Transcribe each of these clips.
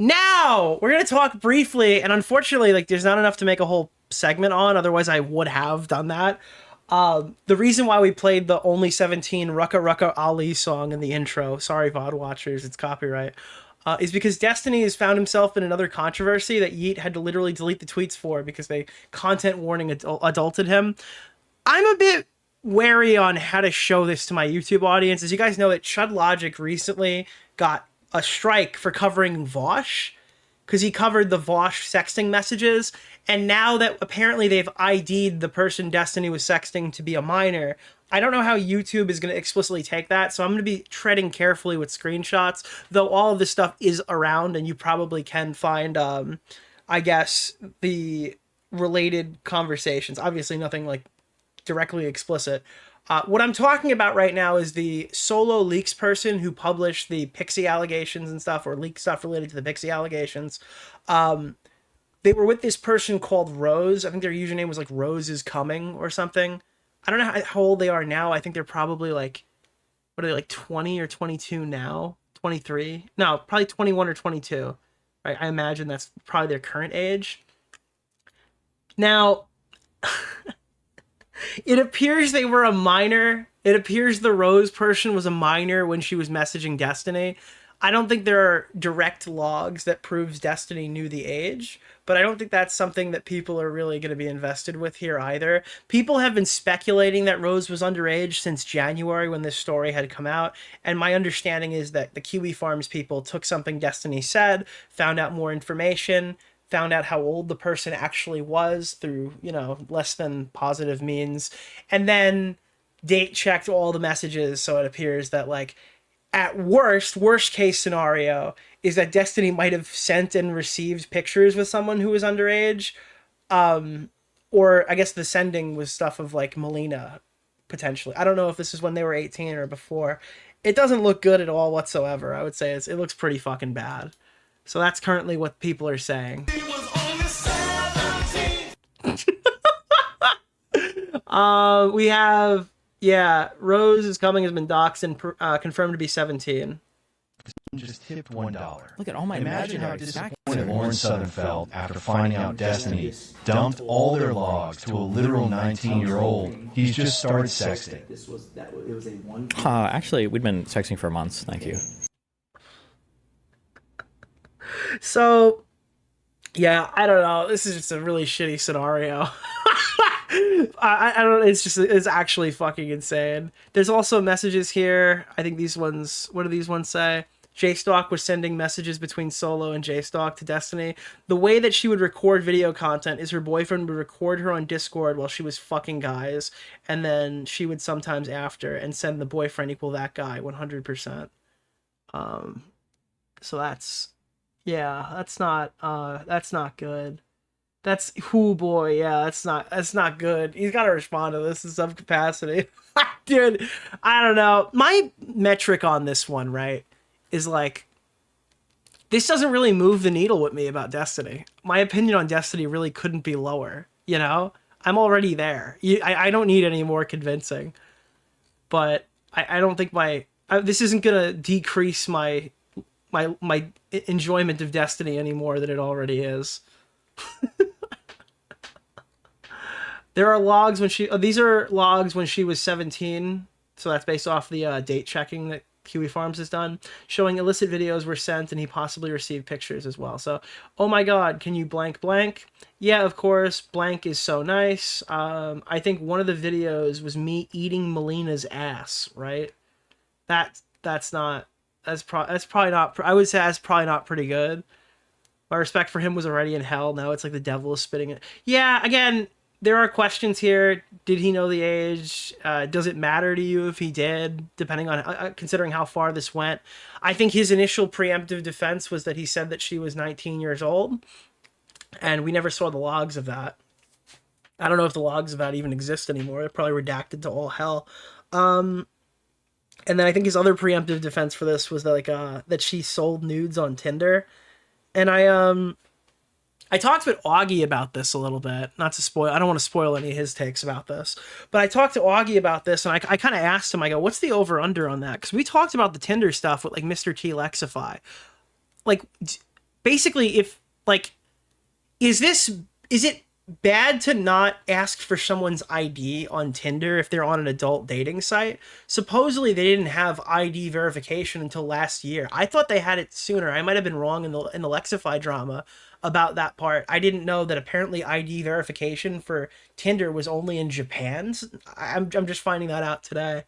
Now we're gonna talk briefly, and unfortunately, like there's not enough to make a whole segment on. Otherwise, I would have done that. The reason why we played the Only 17 Rucka Rucka Ali song in the intro, sorry VOD watchers, it's copyright, is because Destiny has found himself in another controversy that Yeet had to literally delete the tweets for because they content warning adulted him. I'm a bit wary on how to show this to my YouTube audience. As you guys know, that Chud Logic recently got a strike for covering Vosh because he covered the Vosh sexting messages. And now that apparently they've ID'd the person Destiny was sexting to be a minor, I don't know how YouTube is going to explicitly take that. So I'm going to be treading carefully with screenshots, though all of this stuff is around and you probably can find, I guess, the related conversations. Obviously, nothing like directly explicit. What I'm talking about right now is the Solo Leaks person who published the Pixie allegations and stuff, or leaked stuff related to the Pixie allegations. They were with this person called Rose. I think their username was like Rose is Coming or something. I don't know how old they are now. I think they're probably like, what are they, like 20 or 22 now? 23? No, probably 21 or 22. Right? I imagine that's probably their current age. Now, it appears they were a minor. It appears the Rose person was a minor when she was messaging Destiny. I don't think there are direct logs that proves Destiny knew the age, but I don't think that's something that people are really going to be invested with here either. People have been speculating that Rose was underage since January when this story had come out, and my understanding is that the Kiwi Farms people took something Destiny said, found out more information, found out how old the person actually was through, you know, less than positive means, and then date checked all the messages. So it appears that, like, at worst case scenario is that Destiny might have sent and received pictures with someone who was underage. Or I guess the sending was stuff of like Melina, potentially. I don't know if this is when they were 18 or before. It doesn't look good at all whatsoever. I would say it looks pretty fucking bad. So that's currently what people are saying. We have, yeah, Rose is Coming has been doxxed and confirmed to be 17. Just tipped $1. Look at all my Imagine how imaginary disappointed Lauren Southern felt after finding out Destiny dumped all their logs to a literal 19-year-old he's just started sexting. It was a one. Actually, we'd been texting for months. Thank you. So, yeah, I don't know. This is just a really shitty scenario. I don't know. It's actually fucking insane. There's also messages here. I think these ones, what do these ones say? J-Stock was sending messages between Solo and J-Stock to Destiny. The way that she would record video content is her boyfriend would record her on Discord while she was fucking guys, and then she would sometimes after and send the boyfriend equal that guy 100%. So that's, yeah, that's not good. That's, whoo boy, yeah, that's not good. He's got to respond to this in some capacity. Dude, I don't know. My metric on this one, right, is like, this doesn't really move the needle with me about Destiny. My opinion on Destiny really couldn't be lower, you know? I'm already there. I don't need any more convincing. But I don't think this isn't going to decrease my enjoyment of Destiny any more than it already is. There are logs when these are logs when she was 17, so that's based off the date checking that Kiwi Farms has done, showing illicit videos were sent and he possibly received pictures as well. So, oh my god, can you blank blank? Yeah, of course, blank is so nice. I think one of the videos was me eating Melina's ass, right? That's probably not, I would say that's probably not pretty good. My respect for him was already in hell. Now it's like the devil is spitting it. Yeah, again, there are questions here. Did he know the age? Does it matter to you if he did, depending on, considering how far this went? I think his initial preemptive defense was that he said that she was 19 years old, and we never saw the logs of that. I don't know if the logs of that even exist anymore. They're probably redacted to all hell. And then I think his other preemptive defense for this was that, like, that she sold nudes on Tinder. And I talked with Augie about this a little bit, not to spoil, I don't want to spoil any of his takes about this, but I talked to Augie about this, and I kind of asked him, I go, what's the over-under on that? Because we talked about the Tinder stuff with, like, Mr. T Lexify. Like, basically, if like, is it bad to not ask for someone's ID on Tinder if they're on an adult dating site? Supposedly they didn't have ID verification until last year. I thought they had it sooner. I might have been wrong in the Lexify drama about that part. I didn't know that apparently ID verification for Tinder was only in Japan. I'm just finding that out today.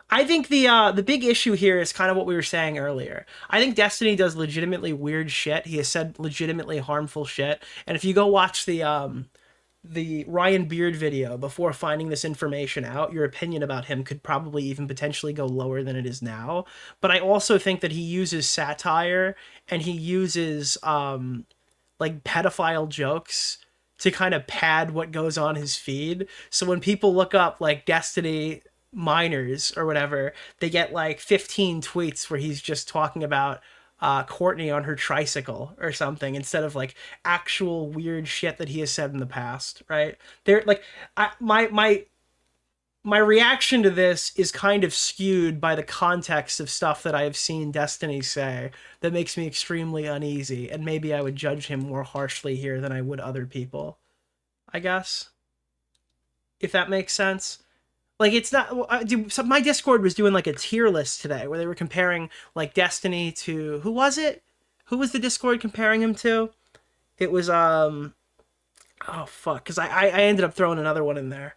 I think the big issue here is kind of what we were saying earlier. I think Destiny does legitimately weird shit. He has said legitimately harmful shit. And if you go watch the Ryan Beard video before finding this information out, your opinion about him could probably even potentially go lower than it is now. But I also think that he uses satire and he uses like pedophile jokes to kind of pad what goes on his feed. So when people look up like Destiny minors or whatever, they get like 15 tweets where he's just talking about Courtney on her tricycle or something instead of like actual weird shit that he has said in the past, right? They're like, my reaction to this is kind of skewed by the context of stuff that I have seen Destiny say that makes me extremely uneasy, and maybe I would judge him more harshly here than I would other people, I guess, if that makes sense. Like, it's not, dude, so my Discord was doing like a tier list today where they were comparing like Destiny to, who was it? Who was the Discord comparing him to? It was oh fuck, because I ended up throwing another one in there.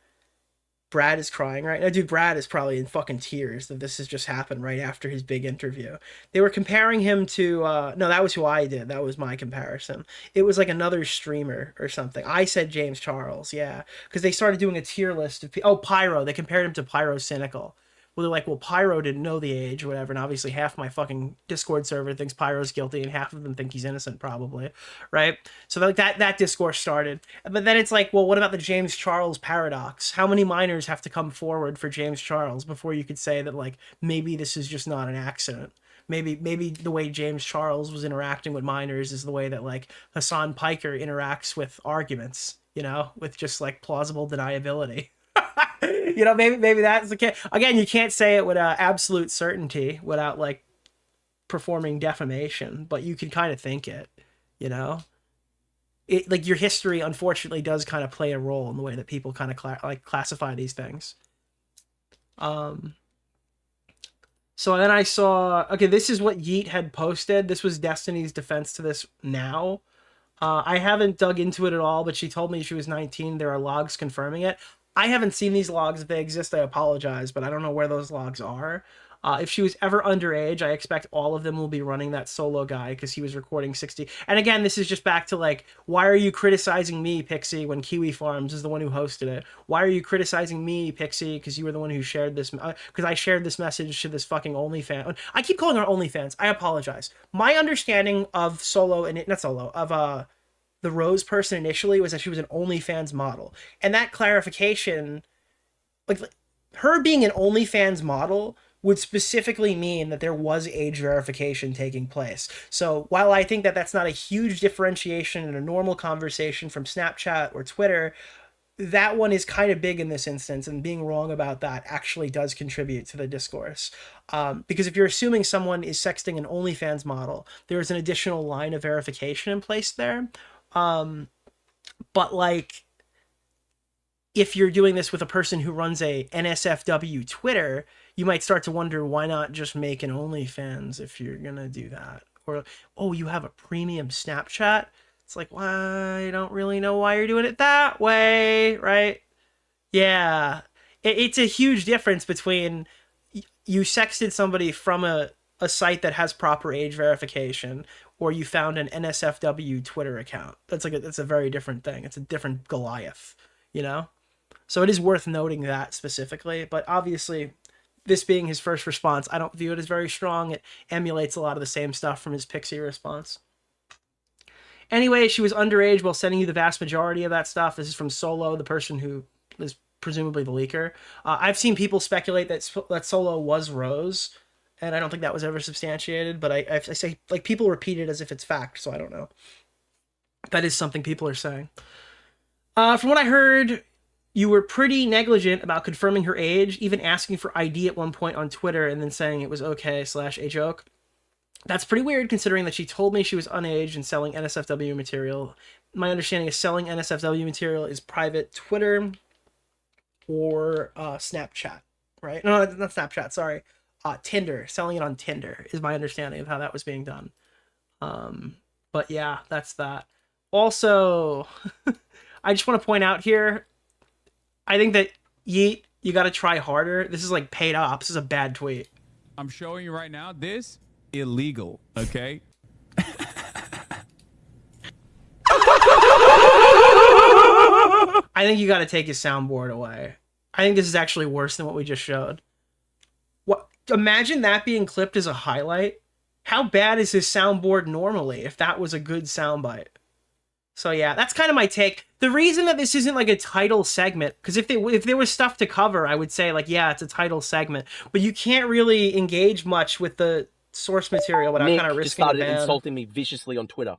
Brad is crying right now. Dude, Brad is probably in fucking tears that this has just happened right after his big interview. They were comparing him to, no, that was who I did. That was my comparison. It was like another streamer or something. I said James Charles, yeah. Because they started doing a tier list of, Pyro. They compared him to Pyro Cynical. Well, they're like, well, Pyro didn't know the age or whatever, and obviously half my fucking Discord server thinks Pyro's guilty, and half of them think he's innocent, probably, right? So like that discourse started, but then it's like, well, what about the James Charles paradox? How many minors have to come forward for James Charles before you could say that like maybe this is just not an accident? Maybe the way James Charles was interacting with minors is the way that like Hassan Piker interacts with arguments, you know, with just like plausible deniability. You know, maybe that's the case. Again, you can't say it with absolute certainty without like performing defamation, but you can kind of think it, you know. It like your history unfortunately does kind of play a role in the way that people kind of classify these things. So then I saw, okay, this is what Yeet had posted. This was Destiny's defense to this now. I haven't dug into it at all, but she told me she was 19. There are logs confirming it. I haven't seen these logs. If they exist, I apologize, but I don't know where those logs are. If she was ever underage, I expect all of them will be running that solo guy because he was recording 60. And again, this is just back to like, why are you criticizing me, Pixie, when Kiwi Farms is the one who hosted it? Why are you criticizing me, Pixie, because you were the one who shared this? Because I shared this message to this fucking OnlyFans. I keep calling her OnlyFans. I apologize. My understanding of Solo, and not Solo, of the Rose person initially was that she was an OnlyFans model. And that clarification, like her being an OnlyFans model would specifically mean that there was age verification taking place. So while I think that that's not a huge differentiation in a normal conversation from Snapchat or Twitter, that one is kind of big in this instance, and being wrong about that actually does contribute to the discourse. Because if you're assuming someone is sexting an OnlyFans model, there is an additional line of verification in place there. But like, if you're doing this with a person who runs a NSFW Twitter, you might start to wonder, why not just make an OnlyFans if you're gonna do that? Or, oh, you have a premium Snapchat? It's like, well, I don't really know why you're doing it that way, right? Yeah. It's a huge difference between you sexted somebody from a site that has proper age verification, or you found an NSFW Twitter account. That's a very different thing. It's a different Goliath, you know? So it is worth noting that specifically, but obviously this being his first response, I don't view it as very strong. It emulates a lot of the same stuff from his Pixie response. Anyway, she was underage while sending you the vast majority of that stuff. This is from Solo, the person who is presumably the leaker. I've seen people speculate that Solo was Rose, and I don't think that was ever substantiated, but I say, like, people repeat it as if it's fact, so I don't know. That is something people are saying. From what I heard, you were pretty negligent about confirming her age, even asking for ID at one point on Twitter and then saying it was okay / a joke. That's pretty weird considering that she told me she was unaged and selling NSFW material. My understanding is selling NSFW material is private Twitter or Snapchat, right? No, not Snapchat, sorry. Tinder, selling it on Tinder is my understanding of how that was being done. But yeah, that's that. Also, I just want to point out here, I think that Yeet, you got to try harder. This is like paid ops. This is a bad tweet. I'm showing you right now. This illegal. Okay. I think you got to take his soundboard away. I think this is actually worse than what we just showed. What? Imagine that being clipped as a highlight. How bad is his soundboard normally if that was a good soundbite? So yeah, that's kind of my take. The reason that this isn't like a title segment, because if there was stuff to cover, I would say like, yeah, it's a title segment. But you can't really engage much with the source material without kind of risking started a ban. insulting me viciously on Twitter.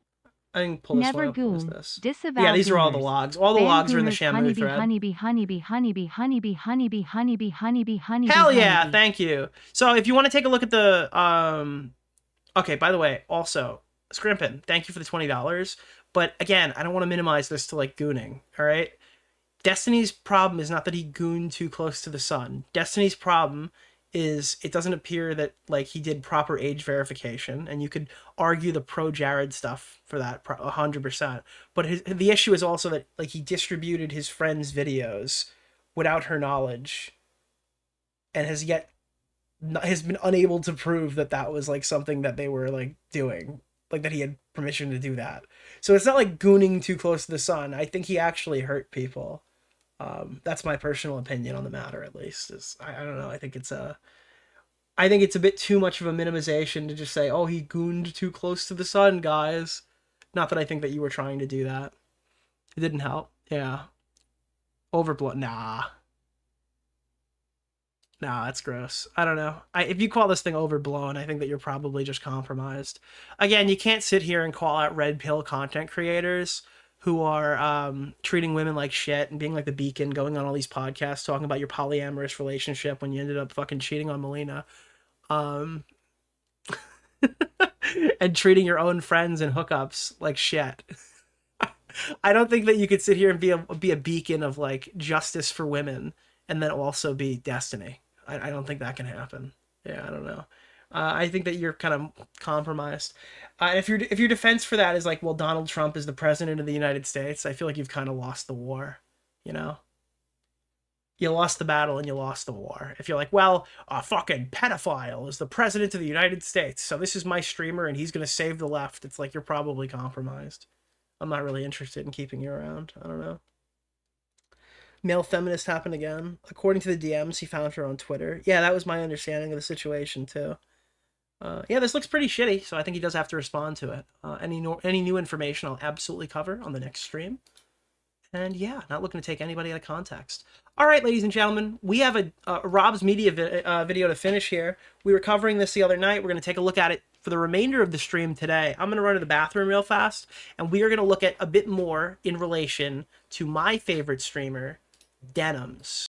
I can pull this Never one up. What is goon. this? Disavow Yeah, these are all the gooners. logs. All the Ban logs are in the gooners, Shamu honeybee, thread. honeybee, honeybee, honeybee, honeybee, honeybee, honeybee, honeybee, honeybee. Hell yeah, honeybee. thank you. So if you want to take a look at the okay, by the way, also Scrimpin, thank you for the $20. But again, I don't want to minimize this to like gooning, all right? Destiny's problem is not that he gooned too close to the sun. Destiny's problem is it doesn't appear that like he did proper age verification, and you could argue the pro Jared stuff for that 100%. But the issue is also that like he distributed his friend's videos without her knowledge, and has been unable to prove that that was like something that they were like doing, like that he had permission to do that. So it's not like gooning too close to the sun. I think he actually hurt people. That's my personal opinion on the matter, at least. I don't know. I think it's a bit too much of a minimization to just say, oh, he gooned too close to the sun, guys. Not that I think that you were trying to do that. It didn't help. Yeah. Overblown. Nah, that's gross. I don't know. If you call this thing overblown, I think that you're probably just compromised. Again, you can't sit here and call out red pill content creators who are treating women like shit and being like the beacon, going on all these podcasts talking about your polyamorous relationship when you ended up fucking cheating on Melina. And treating your own friends and hookups like shit. I don't think that you could sit here and be a beacon of like justice for women and then also be Destiny. I don't think that can happen. Yeah, I don't know. I think that you're kind of compromised. And if your defense for that is like, well, Donald Trump is the president of the United States, I feel like you've kind of lost the war. You know, you lost the battle and you lost the war. If you're like, well, a fucking pedophile is the president of the United States, so this is my streamer and he's gonna save the left. It's like you're probably compromised. I'm not really interested in keeping you around. I don't know. Male feminist happened again. According to the DMs he found her on Twitter. Yeah, that was my understanding of the situation too. Yeah, this looks pretty shitty, so I think he does have to respond to it. Any new information I'll absolutely cover on the next stream. And yeah, not looking to take anybody out of context. All right, ladies and gentlemen, we have a Rob's Media video to finish here. We were covering this the other night. We're going to take a look at it for the remainder of the stream today. I'm going to run to the bathroom real fast, and we are going to look at a bit more in relation to my favorite streamer, Denims.